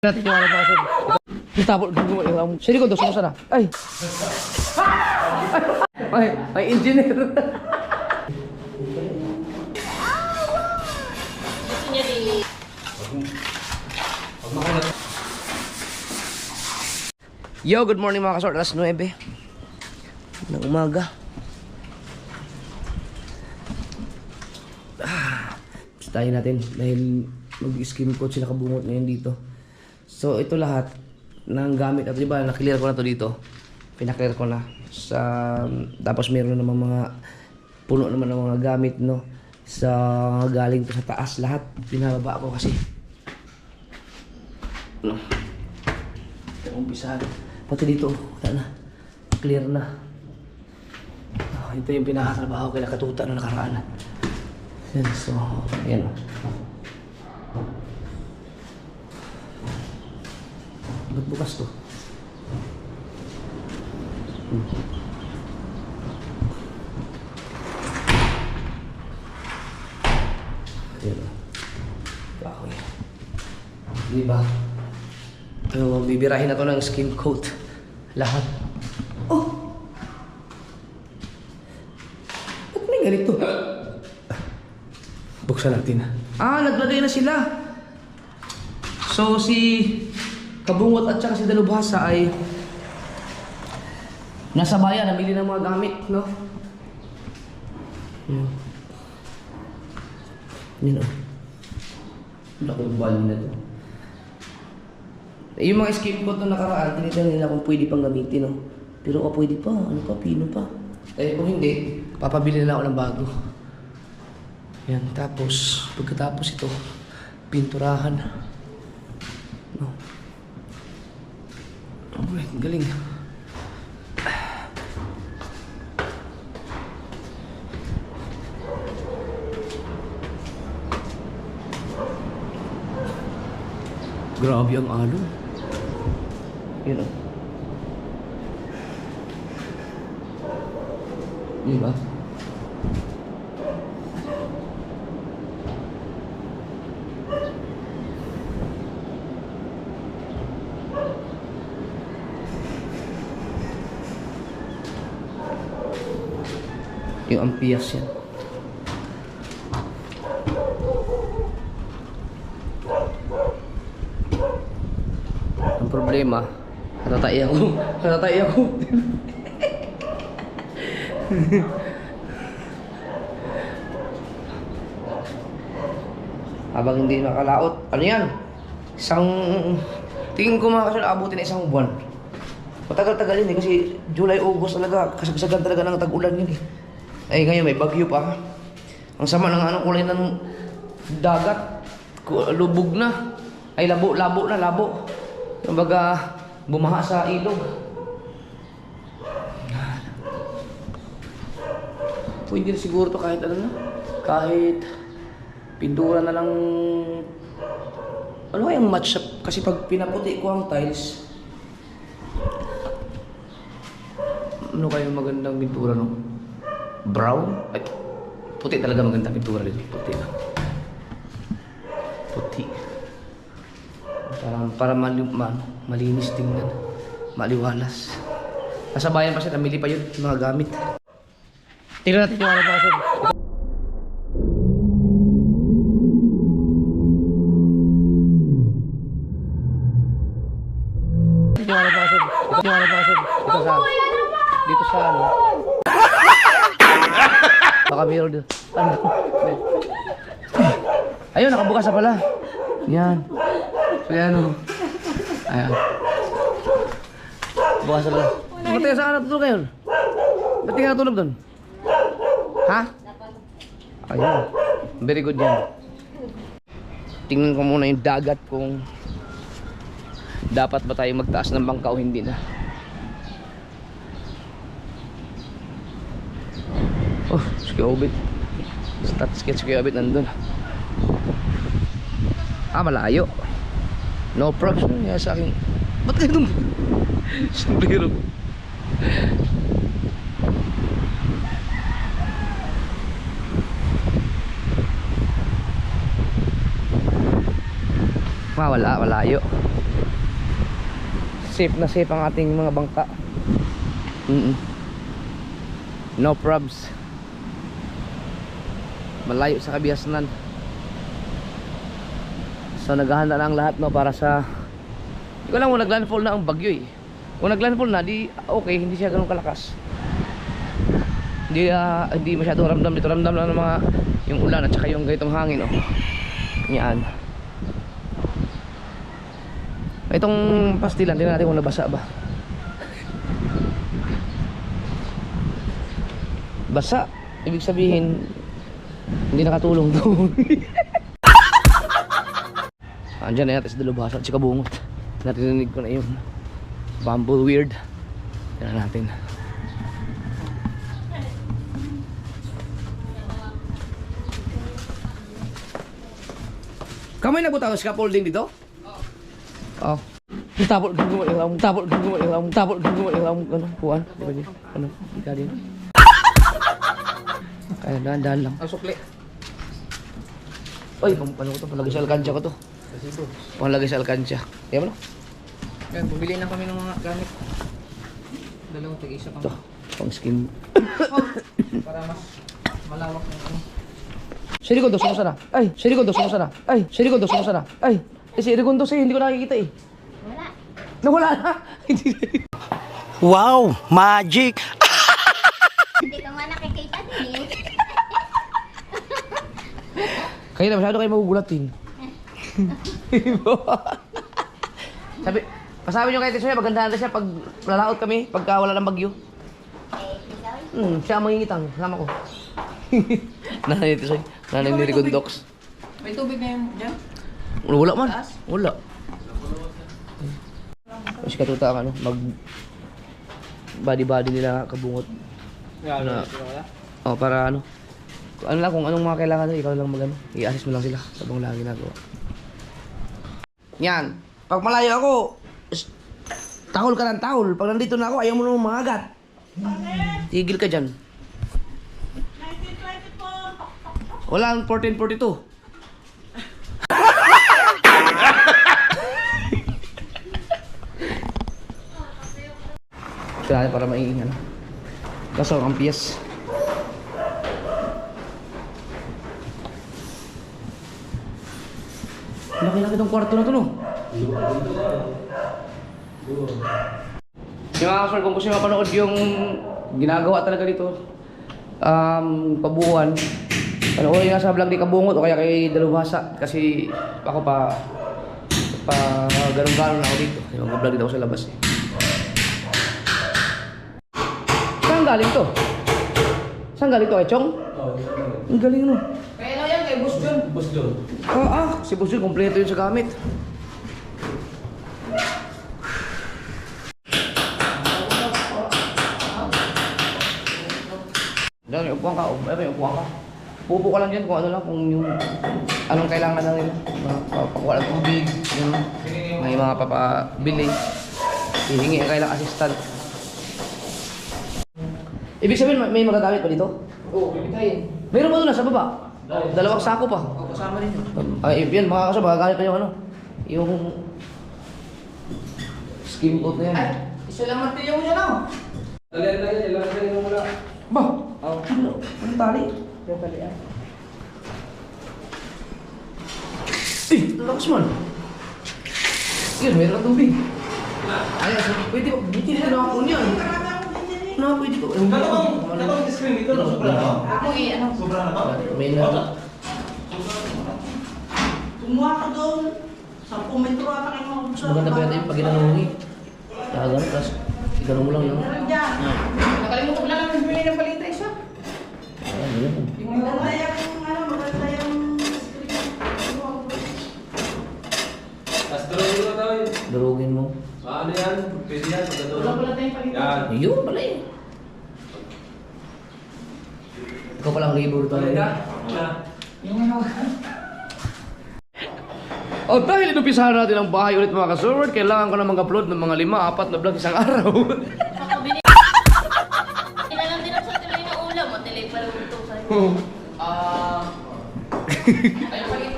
Natin yung ano pa kasi. Itapon yung sa likod, sumusa na. Ay! Ay, engineer. Yo, good morning mga kasort. Alas 9 ng umaga. Stayin natin dahil mag-skim coat sila kabungot ngayon dito. So ito lahat ng gamit at diba na-clear ko na to dito. Pina-clear ko na tapos meron naman mga puno naman ng mga gamit no sa galing to sa taas lahat binababa ko kasi no. Umpisahan pati dito wala na, clear na. Ito yung pinakatrabaho kay Katuta na nakaraan. Yan, so yan o. Ba't bukas to? Ayan o. Kahoy. Diba? So, bibirahin na to ng skin coat. Lahat. Oh! Ba't may ganito? Buksan natin. Naglagay na sila. So, si Kabungot at saka si Dalubhasa ay nasa bayan, namili ng mga gamit, no? Yun o. Laking bali na to. Yung mga escape coat na nakaraan, tinitanong nila kung pwede pang gamitin, no? Pero pwede pa, ano pa, pino pa. Kung hindi, papabili na ako ng bago. Yan, tapos, pagkatapos ito, pinturahan. No? Alright, galing. Grabe ang alon. Yun o. Diba? Yung ampias yan. Ang problema, natatay ako. Natatay ako. Habang hindi nakalaot. Ano yan? Tingin ko mga kasal, abutin na isang buwan. Matagal-tagal yun eh, kasi July, August talaga. Kasagsagan talaga ng tag-ulan yun eh. Ay ngayon may bagyo pa. Ang sama ng kulay ng dagat. Lubog na. Ay labo na. Kumbaga bumaha sa ilog. Pwede na siguro to kahit ano na. Kahit pintura na lang. Ano kayang match up? Kasi pag pinaputi ko ang tiles, ano kayang magandang pintura no? Brown? Ay, puti talaga maganda pintura dito. Puti na. Puti. Para malinis tingnan. Maliwalas. Nasa bayan pa siya, namili pa yun. Mga gamit. Tingnan natin yung ano pa kasi. Ito yung ano pa kasi. Dito sa ano. Baka meron din. Ayun, nakabukas na pala. Yan. So yan o. Ayan. Bukas na pala. Ba't tayo saan natutulog ngayon? Ba't tayo natulog doon? Ha? Ayun. Very good yan. Tingnan ko muna yung dagat kung dapat ba tayo magtaas ng bangka o hindi na. Oh, si Obit. Sketch si Obit nandun. Malayo. No problem nga sa akin. Ba't kayo nung sombrero? Wala, malayo. safe na safe ang ating mga bangka. No probs. Malayo sa Kabiasnan. So naghahanda na ang lahat, no, para sa, hindi ko lang kung naglandfall na ang bagyo eh. Kung naglandfall na, di okay, hindi siya ganun kalakas. Hindi masyadong ramdam dito. Ramdam lang ng mga yung ulan at saka yung ganitong hangin, oh. Yan. Itong pastilan, tingnan natin kung nabasa ba. Basa, ibig sabihin hindi nakatulong to. Andiyan na yata sa dalubhasa at si Kabungot. Narinig ko na yung bumble weird. Tingnan natin. Kamay nagbutaw sa scaffolding dito? Oo. Oh. Tapol gumo ilang ano kuan, di ba di? Ano? Ika din. Kaya dahan-dahan lang. Ang sukli. Oy, ano ko to? Palagay sa alkansya ko to. Palagay sa alkansya. Kaya mo no? Yan, bumili na kami ng mga gamit. Dalawang tig-isa Ito, kami. pang skin. Para mas malawak ng ano. Si Rigondo, sumusta na? Ay, si Rigondo, sumusta na? Ay, si Rigondo, sumusta na? Ay, si Rigondo hindi ko nakikita eh. Wala. Nawala na. Wow, magic! Hindi ka nga nakikita din eh. Kaya na masyado kayo magugulatin. Pasabi nyo kay Tisoy, magandahan na siya pag lalaot kami, pagka wala ng bagyo. Siya ang mangingitang, sama ko. Nanay ni Tisoy, nanay ni Rigondox. May tubig na yun dyan? Wala man, wala. Mas katuta ang ano, mag body nila Kabungot. Wala. Oh, para ano. Ano lang, kung anong mga kailangan ikaw lang mag-ano. I-assist mo lang sila sa bang lagi nagawa. Yan. Pag malayo ako, tahol ka ng tahol. Pag nandito na ako, ayaw mo nang mangagat. Tigil ka dyan. 1924. Wala ang 1442. Kaya para maiingan. Kaso ang piyes. Laki-laki itong kwarto na ito, no? Yung mga kasor, kung gusto nyo mapanood yung ginagawa talaga dito, pabuuan, panoorin nga sa vlog ni Kabungot o kaya kay Dalubhasa. Kasi ako pa ganun-ganun ako dito. Yung mga vlog dito ako sa labas eh. Saan galing to? Saan galing to, Echong? Ang galing, no? Kaya ano yan, kay Boss John. Boss John. Si Boss John, kompleto yun sa gamit. Dahil may upuan ka, may upuan ka. Pupo ka lang dyan kung ano lang, kung yung anong kailangan na nila. Pakuha ng tubig, yung may mga papabili. Hihingi ang kailang assistant. Ibig sabihin, may magagamit pa dito? Oo, bibitayin. Mayroon ba doon sa baba? Dalawang sako pa. Oo, kasama rin yun. Ay, yan, mga kaso, magagamit pa yung ano, yung skim coat na yan. Ay, isa lang martilyo mo dyan ako. Dali mo mula. Ba? Ano? Anong tali? Yung talian. Eh, lakas man. Yun, mayroon kang tubig. Ay, pwede ko, buti nila nakakun yan. Na, pwede ko. Dalawang screen dito, no? Sobra na. Ako ano? Sobra na to? May na. Kumuha ka doon. 10 metro ata kayo mga sa... Maganda pa yata yung pag ginanungi. Kagano, tapos iganong mo lang lang. Nakalimutan ko lang ang bibili ng balita isa. Ayan, yun. Maganda yung, maganda yung screen. Tapos durugin mo daw yun. Durugin mo. Ano yan? Pwede yan. Wala pala tayong balita. Yan. Yun pala eh. Ikaw palang labor to. Yung ano. O dahil inupisahan natin ang bahay ulit mga kasurward, kailangan ko na mag-upload ng mga 5-4 na vlog isang araw. Makabili. Ilalang din ako sa tuloy na ulam. O, tuloy pala ito sa'yo. Ayun balita.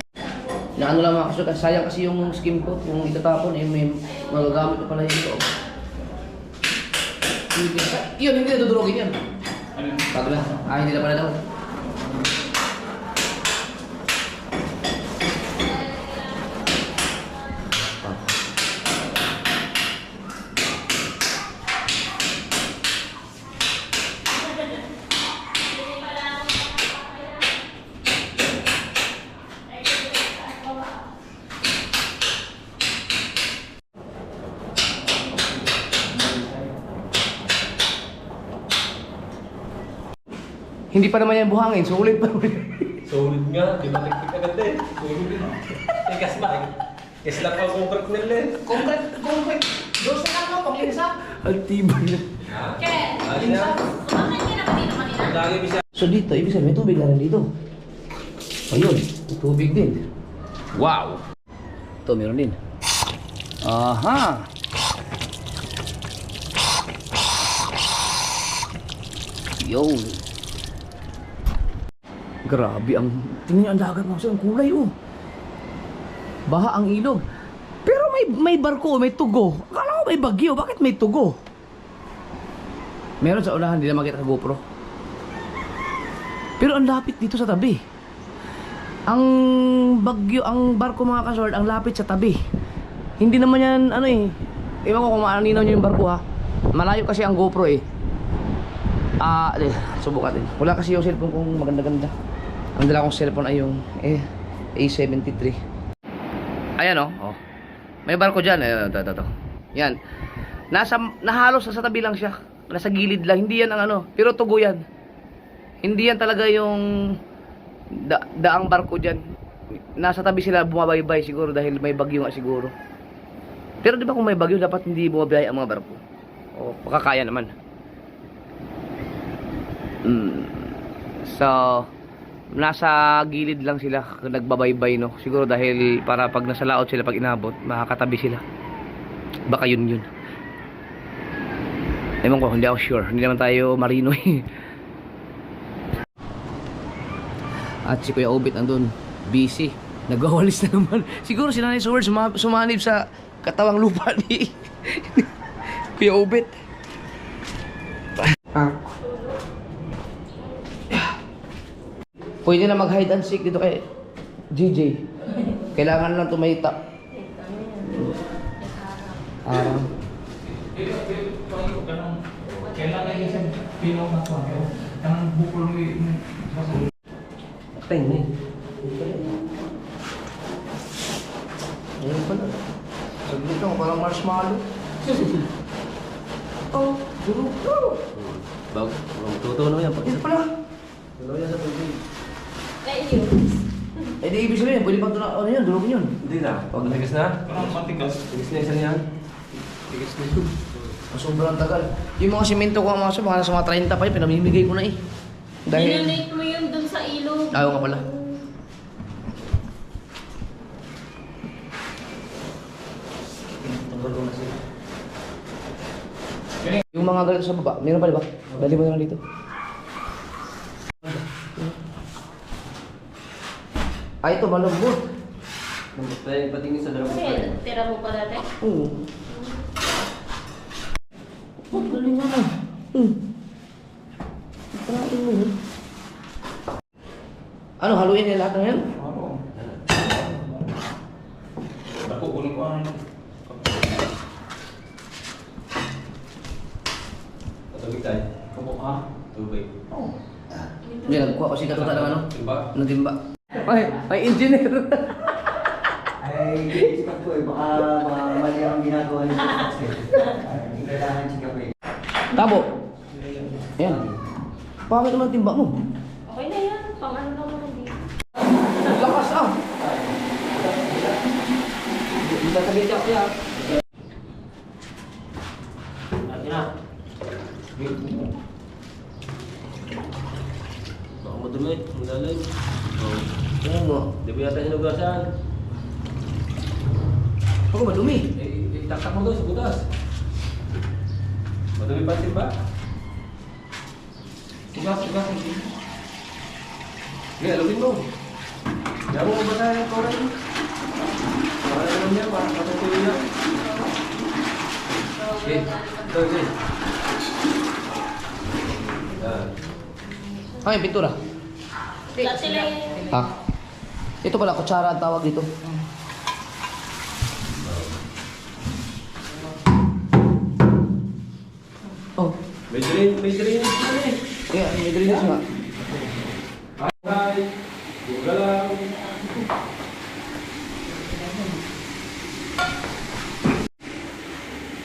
Na ano lang mga kaso, kasi sayang kasi yung skim coat, kung itatapon, eh, may magagamit ko pala yung loob. Yun, hindi na dudurogin yan. Bago lang. Hindi na pala daw. Hindi pa naman yan buhangin, sulit pa naman. Solid nga, di ba tiktik agad eh. Solid din. Eh, gas ba? Gas lang pa ang concrete nila eh. Concrete. Doon sa ano, pag-insa. Ang tibay na. Ken, Ayun na. kumakan ka na ba dito kanina? Lagi bisa. So dito, ibig sabihin may tubig na rin dito. Ayun, may tubig din. Wow! Ito, meron din. Aha! Yun. Grabe ang... Tingnan niyo ang dagat mga ang kulay oh. Baha ang ilog. Pero may barko, may tugo. Akala ko may bagyo, bakit may tugo? Meron sa unahan, hindi na makita sa GoPro. Pero ang lapit dito sa tabi. Ang bagyo, ang barko mga kasord, ang lapit sa tabi. Hindi naman yan, ano eh. Ewan ko kung maaninaw niyo yung barko ha. Malayo kasi ang GoPro eh. Subukan din. Wala kasi yung cellphone kung maganda-ganda. Ang dala kong cellphone ay yung A73. Ayan oh. May barko dyan. Ito. Yan. Nahalos sa tabi lang siya. Nasa gilid lang. Hindi yan ang ano. Pero tugo yan. Hindi yan talaga yung daang barko dyan. Nasa tabi sila bumabaybay siguro dahil may bagyo nga siguro. Pero di ba kung may bagyo dapat hindi bumabiyay ang mga barko? O makakaya naman. So, nasa gilid lang sila nagbabaybay no. Siguro dahil para pag nasa laot sila pag inabot, makakatabi sila. Baka yun. Ewan ko, hindi ako sure. Hindi naman tayo marino eh. At si Kuya Obit andun, busy. Nagwawalis na naman. Siguro si Nanay Seward sumanib sa katawang lupa ni Kuya Obit. Pwede na mag-hide and seek dito kay GJ. Kailangan lang tumahita. Kailangan yung isang pinaw na ito. Ang bukol mo yung... Tain na eh. Ayun pala. Saglit lang, parang marshmallow. Oh, durog ko. Bago, tutunaw yan. Ayun pala. Tutunaw yan sa tubig. Like you. Eh di ibig sabihin, pwede pa ito na, ano yan, durog yun. Hindi na. Pag natigas na? Parang matigas. Tigas na isa niyan. Tigas na yun. Sobrang tagal. Yung mga simento ko ang mga nasa mga 30 pa yun, pinamimigay ko na eh. Dahil... Dinonate mo yun dun sa ilog. Ayaw nga pala. Tanggal ko na sila. Yung mga ganito sa baba, meron pa diba? Dali mo na lang dito. Ay, ito, malambot. Tayo patingin sa dalawang Kasi tira mo pa dati. Oo. Oh, galing nga na. Panatin mo yun. Ano, haluin niya lahat ng yan? Oo. Ako, kunin ko ang... Tubig tayo. Kapok ha? Tubig. Oo. Hindi, nagkuha kasi katuta ng ano? Timba? Ng timba. Ay, engineer. Ay, check po eh. Baka mali ang ginagawa nito kasi. Kailangan check up eh. Tabo. Ayan. Pangit naman timba mo. Okay na yan. Pang ano lang naman dito. Lakas ah. Bisa sa bidya ko yan. Baka madumi. Ang dalag. Oo mo. Di ba yata hinugasan? Ako madumi. Itaktak mo doon sa butas. Madumi pa timba? Tugas. Sige, alugin mo. Diyan mo mabasahin ang koray. Para naman niya, para matutuloy na. Okay, ito, okay. Ay, pintura. Lahat sila yun. Ha? Ito pala, kutsara ang tawag dito. Oh, May drainage na eh. yeah, may drainage nga. Hi, buga lang.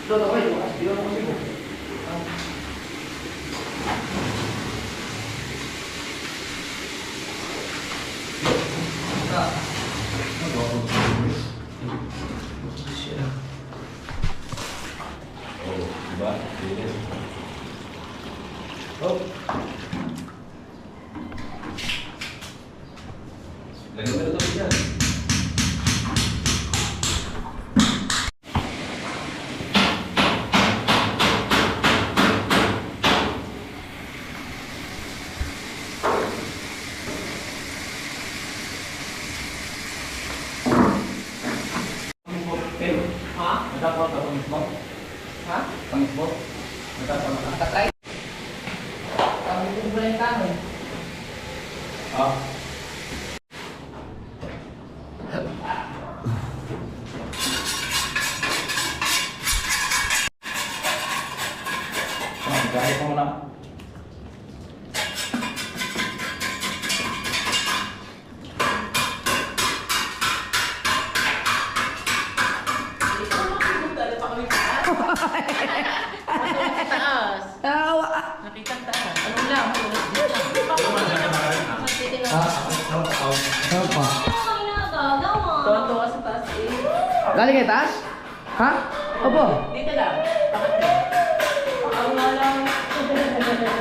Ito, okay, di ba mo sibo? Oh, diba? Drainage. Oh. Lagyan mo na ito dyan. Ha? Nagkakaroon ka pangis mo? Ha? Pangis mo? Nagkakaroon ka? Tatry. Sabi ko ba yung tanong? Ah. Kahit mo na. Taas. Tawa! Nakita ang taas. Anong lang? Ano pa? Ay, nagagawa. Tuwa-tuwa sa taas eh. Galing kay taas? Ha? Opo. Dito lang. Bakit mo? Ang lang.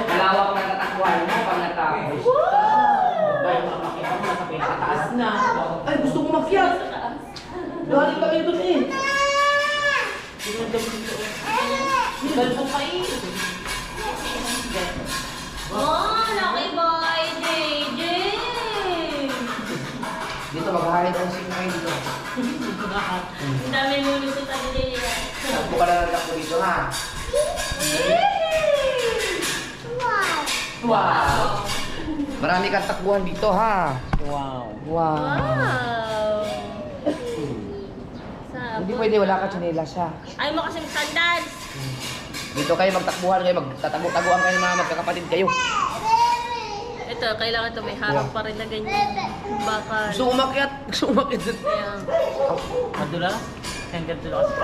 Malawak na tatakbuhan mo pag natapos. Dahil makakita mo nasa pinakataas na. Ay, gusto ko makyat. Galing pa kayo doon eh. Galpo pa eh. Oh, laki boy, JJ. Dito, mag-hide ang signal dito. Ang dami mo luto sa DJ. Takbo ka na ng takbo dito, ha? Wow. Marami kang takbuhan dito, ha? Wow. Wow. Wow. Hindi pwede, wala ka tsinelas, ha? Ay mo kasi sandals. Dito kayo magtakbuhan kayo, magtatago-taguan kayo mga magkakapatid kayo. Ito, kailangan ito may harap pa rin na ganyan. Bakal. Gusto umakyat, gusto umakyat. Ayan. Madula? Hanggang dito kasi.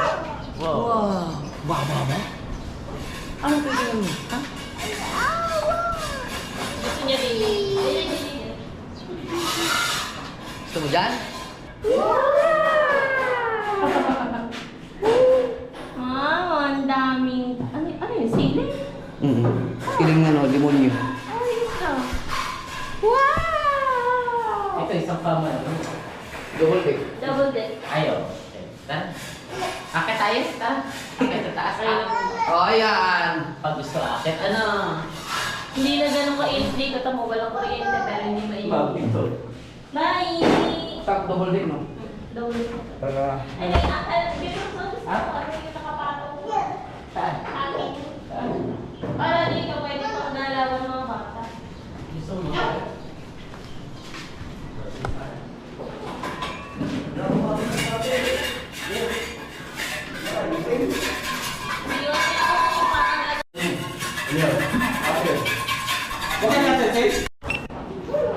Wow. Wow. Baba. Ano pwede naman? Ha? Gusto niya din. Gusto mo dyan? Wow, ang daming... Ano yun? Sili? Siling ano, demonyo. Ay, isa. Wow! Ito isang kama. Double deck. Double deck. Ayaw. Tan. Akit tayo, ta. Akit sa taas. Oh, ayan. Pag gusto akit, ano? Hindi na ganun ka-init. Kata mo, walang kuryente pero hindi mainit. Ito. Bye! Sak double deck, no? Double deck. Para... Ay, dito sa ano yung nakapatong ko? Saan? Akin. Saan? Para dito pwede pa nalawan mga bata. Gusto mo? Hindi ko siya parang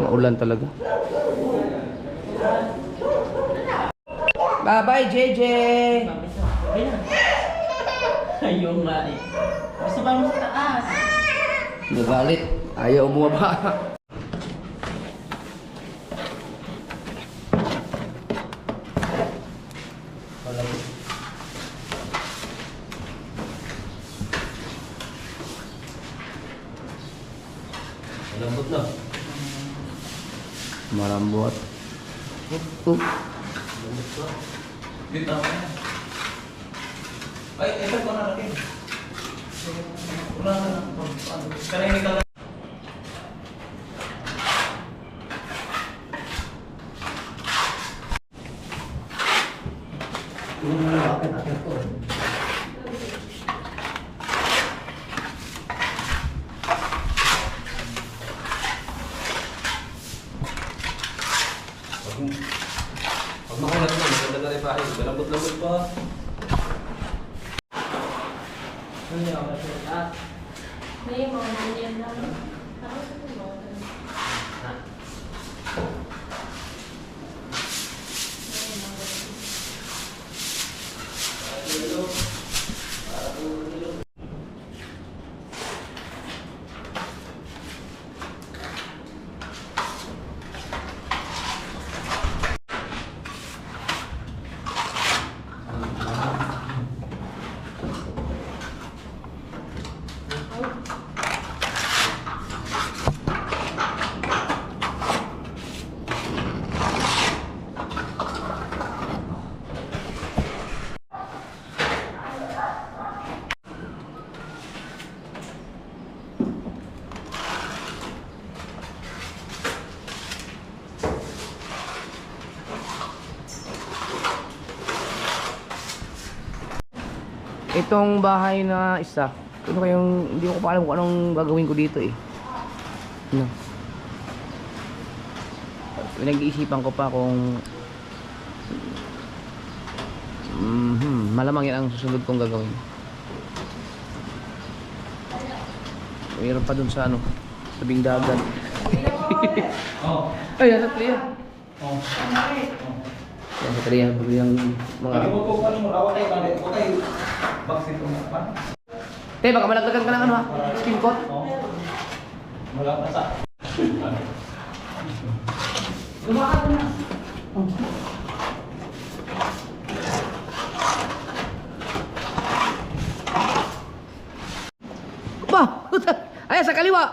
Maulan talaga. Bye-bye, JJ! Ayun nga eh. Gusto ba mo sa taas? Nagalit. Ayaw bumaba. Malambot na. Malambot. Dito ako na. Ay, ito ko na natin. Wala na. Kanina ka lang. ba? Ano yung ako na May mga ganyan lang. Tapos ito mo. Itong bahay na isa, ano kayong, hindi ko pa alam kung anong gagawin ko dito eh. Ano? Pinag-iisipan ko pa kung malamang yan ang susunod kong gagawin. Mayroon pa dun sa ano, tabing dagat. Oh. Ay, nasa Tria. Oh. Nasa Tria, yung mga... Lagi mo po pa mo raw tayo balik ko tayo. Bakit mo pa? Te, baka malagdagan ka ng ano ha? Skin coat? Oh. Wala pa sa. Lumakad na. Ba! Ay, sa kaliwa!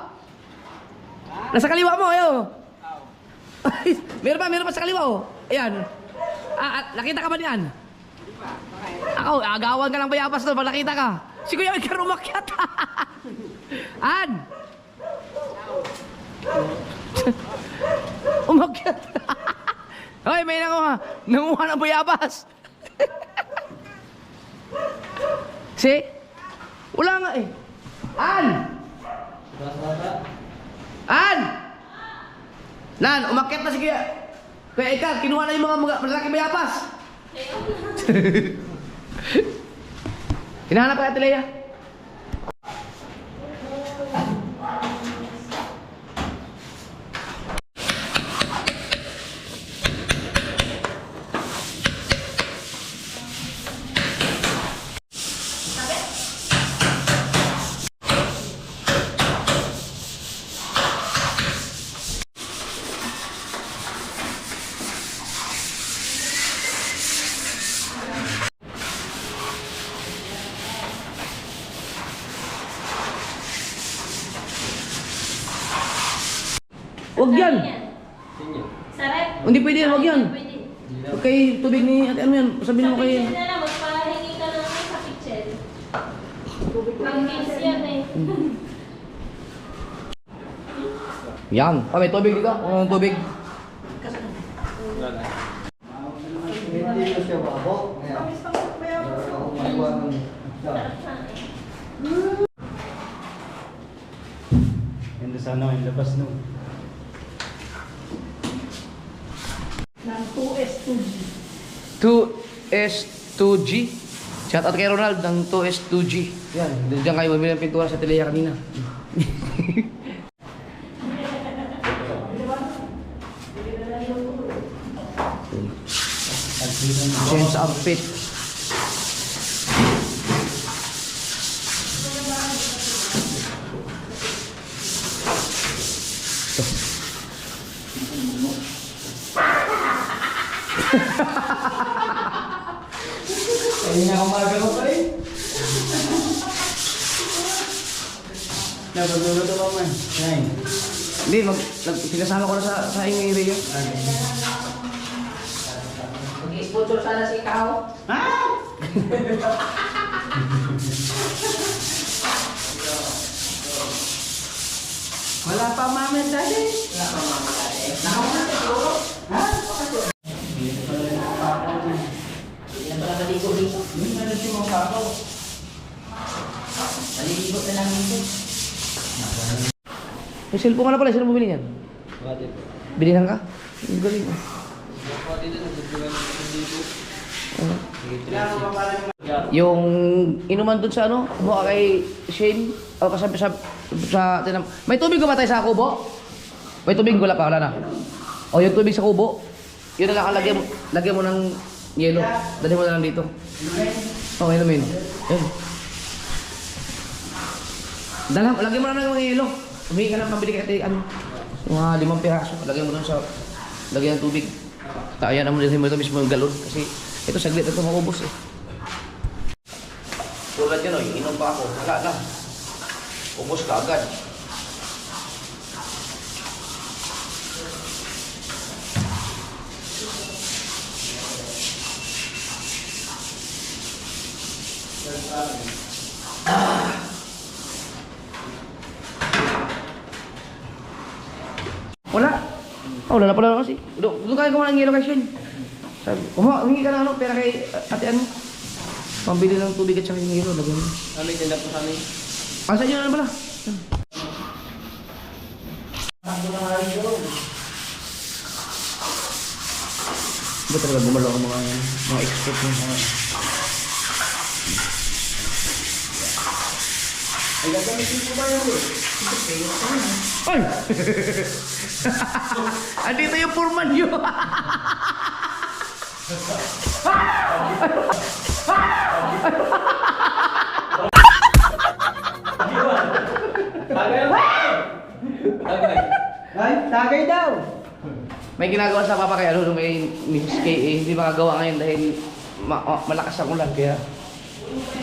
Nasa kaliwa mo, ayo! Meron pa sa kaliwa, oh! Ayan! Nakita ka ba niyan? Ako, agawan ka lang bayabas doon pag nakita ka. Si Kuya Edgar umakyat. An! Umakyat. Hoy, may nanguha ng bayabas. Si? Wala nga eh. An! An! Nan, umakyat na si Kuya Edgar, kinuha na yung mga malalaking bayabas. Hinahanap ka, Ate Leia? Wag yan! Sarap. Hindi pwede yan, wag yan. Pwede. Okay, tubig ni Ate ano yan, sabihin mo Sa kay... kitchen na lang, magpahingi ka lang sa kitchen. Pang-case yan eh. Yan. May tubig dito. Ano tubig? Hindi ko siya babo. Ngayon. Ako magawa ng... Hindi sana yung labas no. Ng 2S2G. 2S2G. Shout out kay Ronald ng 2S2G. Yan. Diyan kayo bumili ng pintura sa Teleya kanina. Change outfit. Hindi na ako magagawa pa rin. Napagluluto pa man. Yan. Hindi, pinasama ko na sa inyo yung radio. Mag-sponsor sana si Ikaw. Wala pa mami at daddy. Nakauna na siguro. Ha? Hindi na pala maligo-ligo. Maliligo na lang dito. Yung cellphone ka na pala, sino bumili niyan? Bilihan ka? Ang galing. Yung inuman dun sa ano, kubo kay Shane. O kasabi sa may tubig ba tayo sa kubo? May tubig wala pa, wala na. O yung tubig sa kubo. Yun na lang lagyan mo ng yelo. Dali mo na lang dito. Okay namin. Yun. Lagyan mo na lang ng yelo. Humingi ka lang pambili ka ano. Mga 5 piraso. Lagyan mo dun sa lagyan ng tubig. Kaya naman din mo ito mismo yung galon. Kasi ito saglit ito maubos eh. Tulad yan o, inom pa ako. Wala na. Ubos ka agad. Wala. Oh, wala na pala kasi. Doon kaya kumain ng yelo kay Shane. Sabi, humingi ka na ano, pera kay ate ano. Pambili ng tubig at saka yung yelo. Lagyan mo. Ano yung tinda po sa amin? Sa inyo na pala. Ba talaga gumalaw ang mga expert ng mga... Ay, gagamitin ko ba yun? Ay! Andito yung foreman yun! Tagay! Tagay! Ay, tagay daw. May ginagawa sa papa kay ano, may Mrs. K, hindi makagawa ngayon dahil malakas ang ulan kaya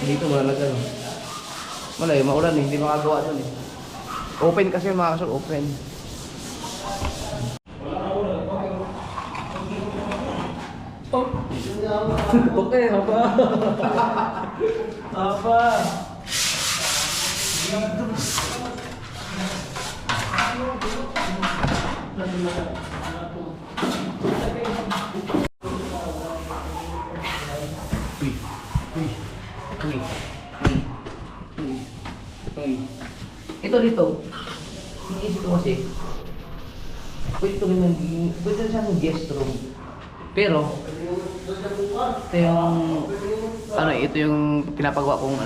dito wala na gano'n. Wala eh, maulan eh, hindi makagawa doon eh. Open kasi mga kasol, open. Okay, haba! Haba! Ito dito, iniisip ko kasi, pwede siyang guest room. Pero, ito yung pinapagawa kong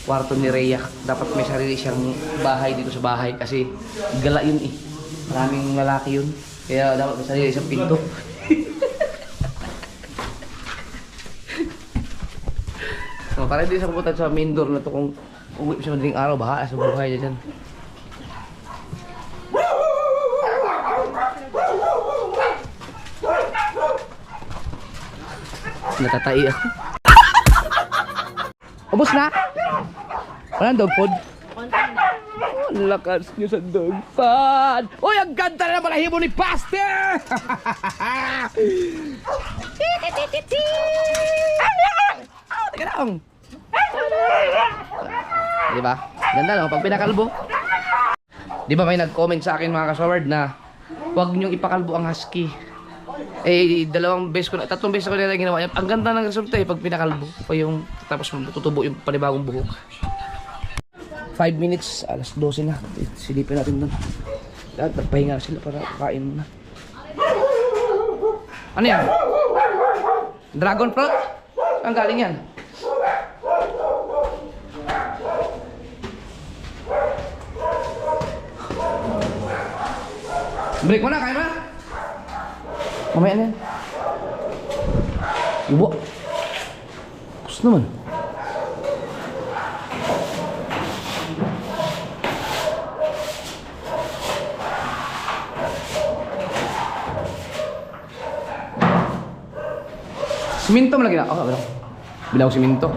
kwarto ni Rhea. Dapat may sarili siyang bahay dito sa bahay kasi gala yun eh. Maraming lalaki yun. Kaya dapat may sarili siyang pinto. So, para hindi siya pupunta sa main door na to kung uwi siya madaling araw, bahala sa buhay niya dyan. Natatai ako. Ubus na? Walang dog food? Oh, ang lakas niyo sa dog food. Uy, ang ganda na balahibo ni Pastor! Teka lang. Diba? Ganda no? Pag pinakalbo. Diba may nag-comment sa akin mga kasaward na huwag niyong ipakalbo ang husky. Eh, 2 beses ko na, 3 beses ko na ginawa niya. Ang ganda ng resulta eh, pag pinakalbo. O yung, tapos tutubo yung panibagong buhok. 5 minutes, alas 12 na. Silipin natin doon. Lahat, nagpahinga sila para kain muna. Ano yan? Dragon fruit? Saan galing yan? Break mo na, kain mo na. Mamaya na yan. Ibo. Gusto naman. Siminto mo lagi na. Oh, bilang siminto.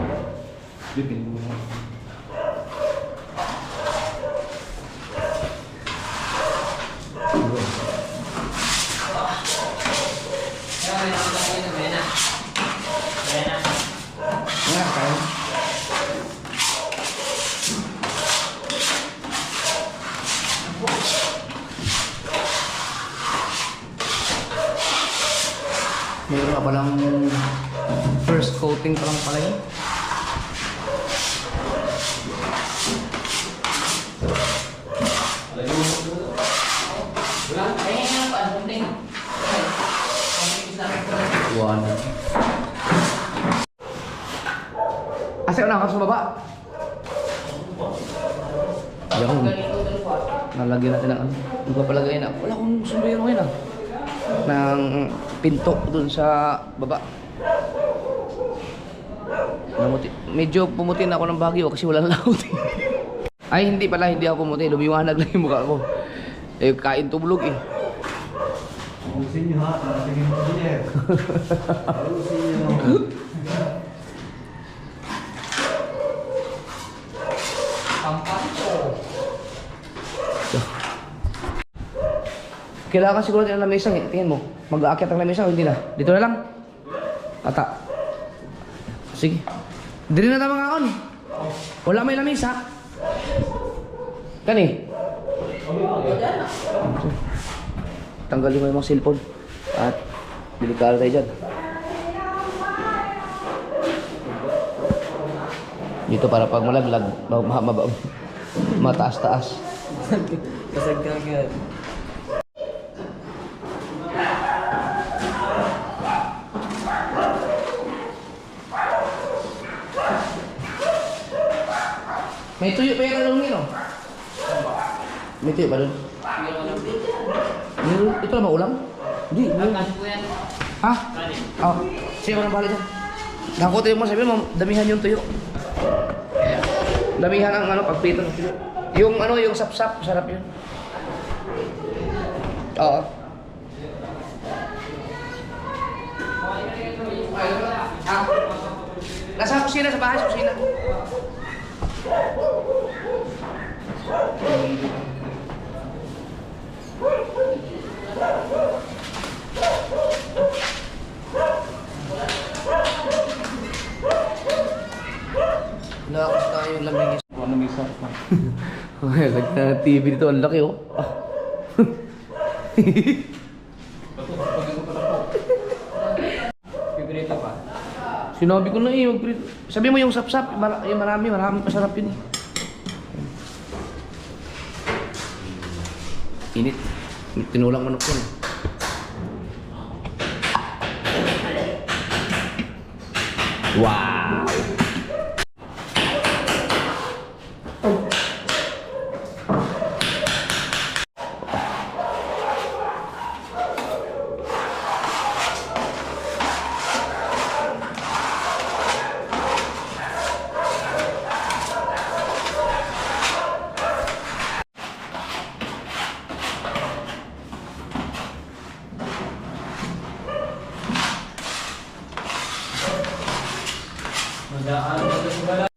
Mayroon ka palang first coating pa lang pala yun. Asa na ako sa baba? Yan. Nalagyan natin ng ano. Magpapalagay na. Wala akong sombrero ngayon ah. Ng pinto dun sa baba. Namuti. Medyo pumuti na ako ng Baguio kasi walang laot. Ay hindi pala, hindi ako pumuti. Lumiwanag lang yung mukha ko. Eh kain tubulog eh. Ayusin nyo ha, para tingin ko din eh. Ayusin nyo. Kailangan siguro din ang lamesa eh. Tingin mo, mag-aakyat ang lamesa o hindi na? Dito na lang? Ata. Sige. Dito na tayo mga akon. Wala may lamesa. Kani? Tanggalin mo yung mga cellphone. At delikado tayo dyan. Dito para pag malaglag, mataas-taas. Kasag ka agad. May tuyo pa yung kalong nino. May tuyo ba doon? Ito lang ba ulam? Hindi. Ha? Oh, siya mo nang balik dyan. Nakuha mo, sabi mo, damihan yung tuyo. Damihan ang ano, pagprito ng tuyo. Yung ano, yung sap-sap, sarap yun. Oo. Ah. Nasa kusina, sa bahay, sa kusina. Nakakos na yung lamig. Ano may isa? Nagka TV dito, ang laki oh. Pibrita pa. Sinabi ko na eh, sabi mo yung sap-sap, yung marami masarap yun eh. Init. Tinulang manok yun. Wow! Magdaan ka sa simula.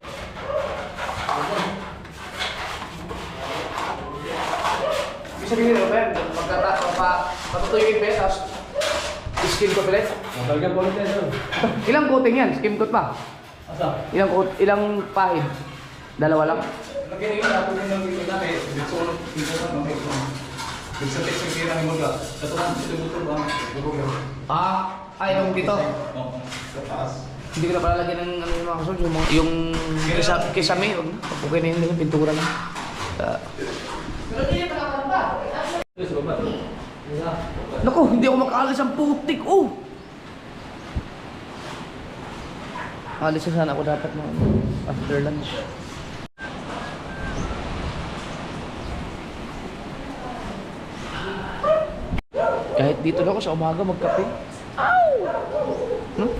Ibig sabihin nyo, Ben, patutuyo yung pesos, skim coat ulit. Matalga po ulit yan. Ilang coating yan? Skim coat pa? Asa? Ilang pahid? Dalawa lang? Lagyan yung natin yung nagiging namin. Dito ko nang sa text yung kira mo ka. Katuhan dito mo ba? Ay, yung dito. Oo. Sa taas. Hindi ko na pala lagyan ng ano yung mga kasunod, yung kisame, huwag na. Okay na yun, pintura na. Ito sa baba. Naku, hindi ako makaalis ang putik, oh! Alis na sana ako dapat na after lunch. Kahit dito na ako sa umaga magkape. Ow! Hmm?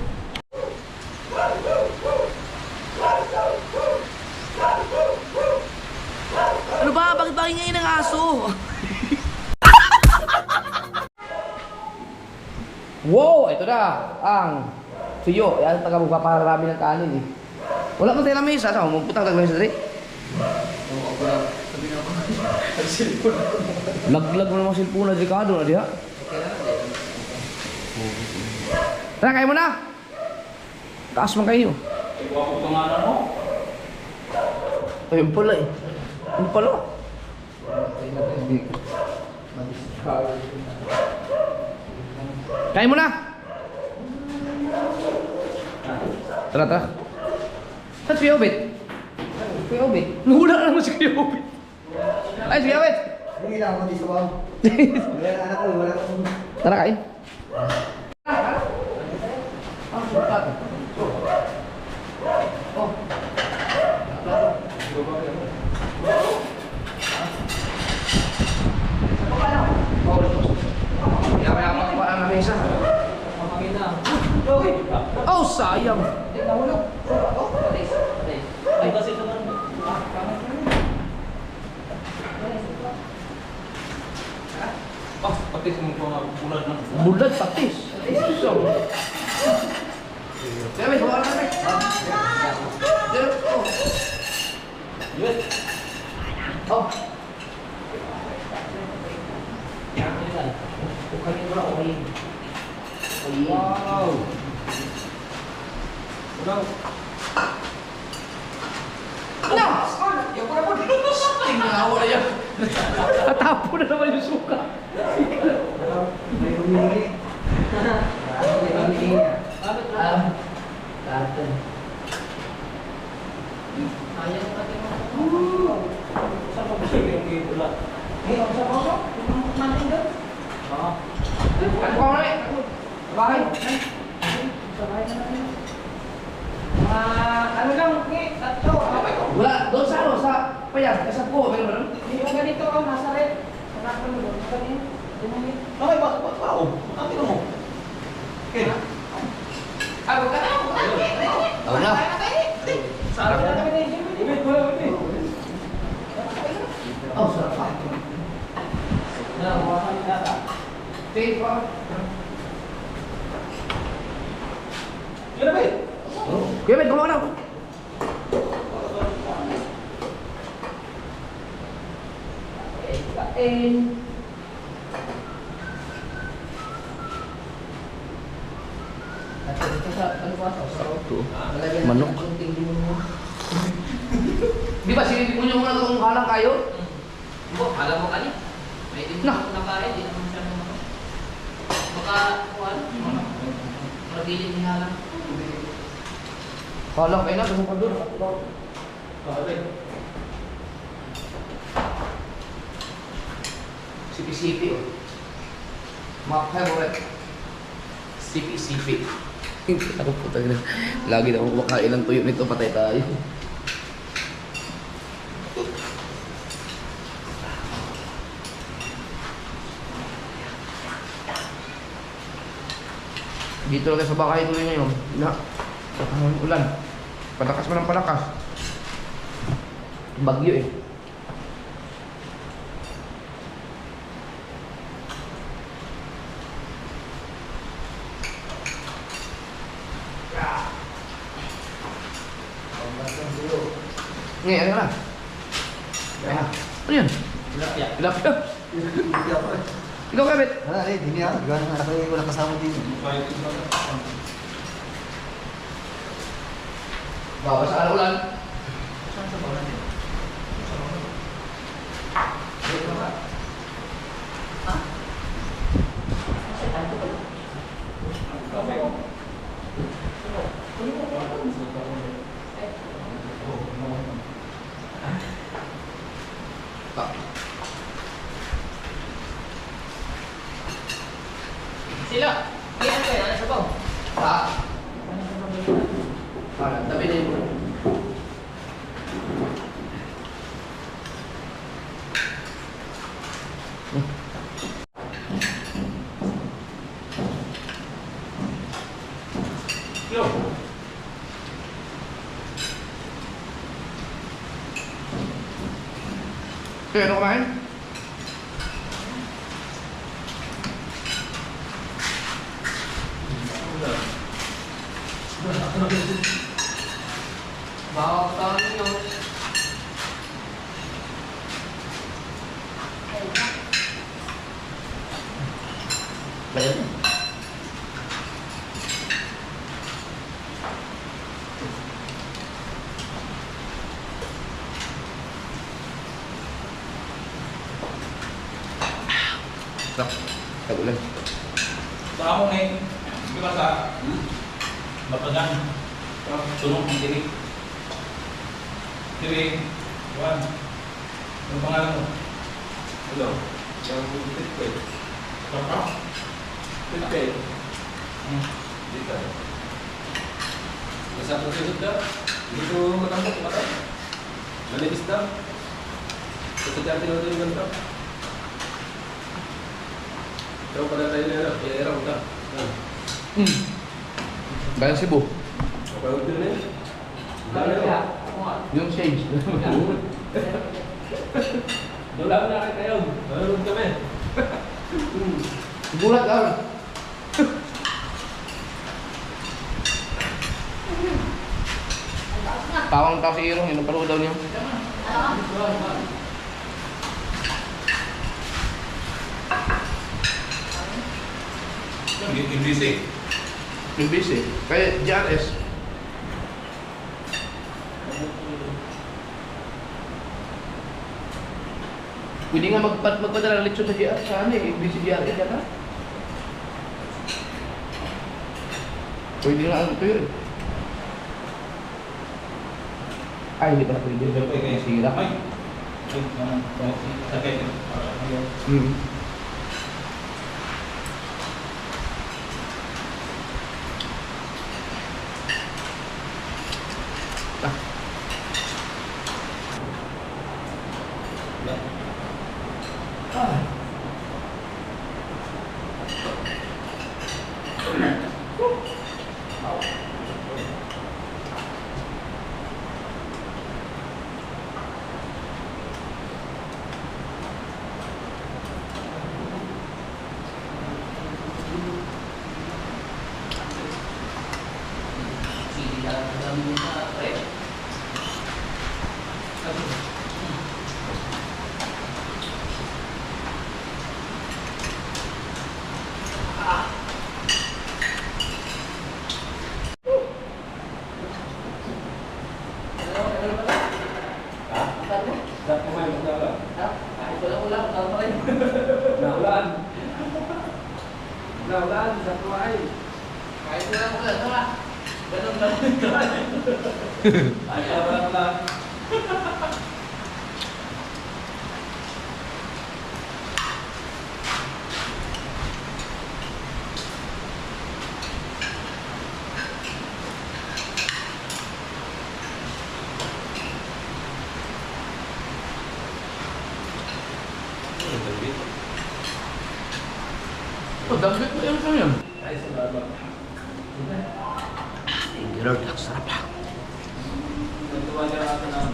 Ano ba? Bakit ba ngayon ng aso? Wow! Ito na ang tuyo. Yan taga magpaparami ng kanin eh. Wala kang tayong lamesa. Saan mo? Putang taglamesa dali. Laglag mo naman silpo na delikado na diha. Tara, kayo mo na! Taas man kayo. Ikaw ako pangalan mo? Ayun pala eh. Ano pala? Kain mo na! Tara, tara. Saan si Kuya Obet? Kuya Obet? Nahula na naman si Kuya Obet. Ay, si Kuya Obet! Hindi lang ako dito ba? Wala na anak ko, wala na ako. Tara, kain. Oh. patis mo po nga bulat ng Bulat, patis. So. Kaya bawa na kami. Oh. Yun. Oh. Kukanin mo lang, kukanin. Wow. Ulang. No! Yung pula po. Tingnan na yan. Natapo na naman yung suka. May humili. May humili. Karton. Ayaw ko pati mo. Saan pa ba siya yung pula? Sa kono? Manting doon? Oo. Ano ko na eh? Bahay. Sa bahay na natin. Ano lang, tatlo. Wala. Doon sa ano? Sa payag. Sa po. Meron ba nun? Yung ganito, nasa red. Sa nakon mo doon. Sa ganito. Dinamit. Bakit ba? Ba't pa ako? Bakit mo? Okay na. Ako ka na. Ako na. Sarap na. Ibig mo lang, ibig. Oh, sarap pa. Take pa. Yun na ba eh? Kuya Ben, kumawa na. Kain. At ito sa, ano ba sa Ito. Lalagyan Manok. natin ang tingin mo. Di ba, sinipin mo nyo muna itong halang kayo? Alam mo kani? May din Nah. na nakain, di naman siya naman. Baka, kuhan, mabilin niya lang. Halang kayo na, gusto pa doon. Bakit? Sipi-sipi oh. My favorite. Sipi-sipi. Ako po talaga. Lagi na ako makain ng tuyo nito, patay tayo. Dito lang tayo sa bahay tuloy ngayon. Na, ulan. Palakas mo ng palakas. Bagyo eh. Ngayon, ano na? Ayan. Ano yan? Tilapia. Tilapia. Hindi ako eh. Ikaw, Kabit. Wala rin, hindi ako. Gano'n nga ako yung walang kasama din. Bawa sa ulan. Saan sa bawah natin? Sila, iyan ko yan, sa bawah. Ha? Parang tabi na yun. Yo. Kaya ano kumain? Bawang taon nyo. Bayan. Sarap. Tagulan. Sa among eh. Di ba sa? Bapagan. Sunog ang tinig. Tinig. Juan. Ano pangalan mo? Hello. Yung Pitpay. Papa? Pitpay. Dito. Nasa pagkakot ka? Dito matangkot mata? Manibis daw? Kasi dati na ito yung ganito. Ikaw pala tayo na pera mo ka. Bayan Cebu. Okay, ito na yun. Dami Kaya, mo. ako nga. Yung sage. Doon lang na kayo. Nanonood kami. Gulat lang. Tawang tao si Irong, yun ang paruho daw niya. Hindi safe. Yung busy. Kaya GRS. Pwede nga magpadala ng lechon sa GR sa ano eh, busy GRS yan ha? Pwede nga ang ito yun. Ay, hindi pala pwede. Masira. Ay. Sakay. Hmm. Ah. Ah. Naulan, sa tuway. Kahit wala ulan, wala. Ganun lang. Ay, wala lang. Oh, dagdag mo yung kanyang. Ay, salamat. Thank you Lord, ang sarap. Nagtuwa niya ako ng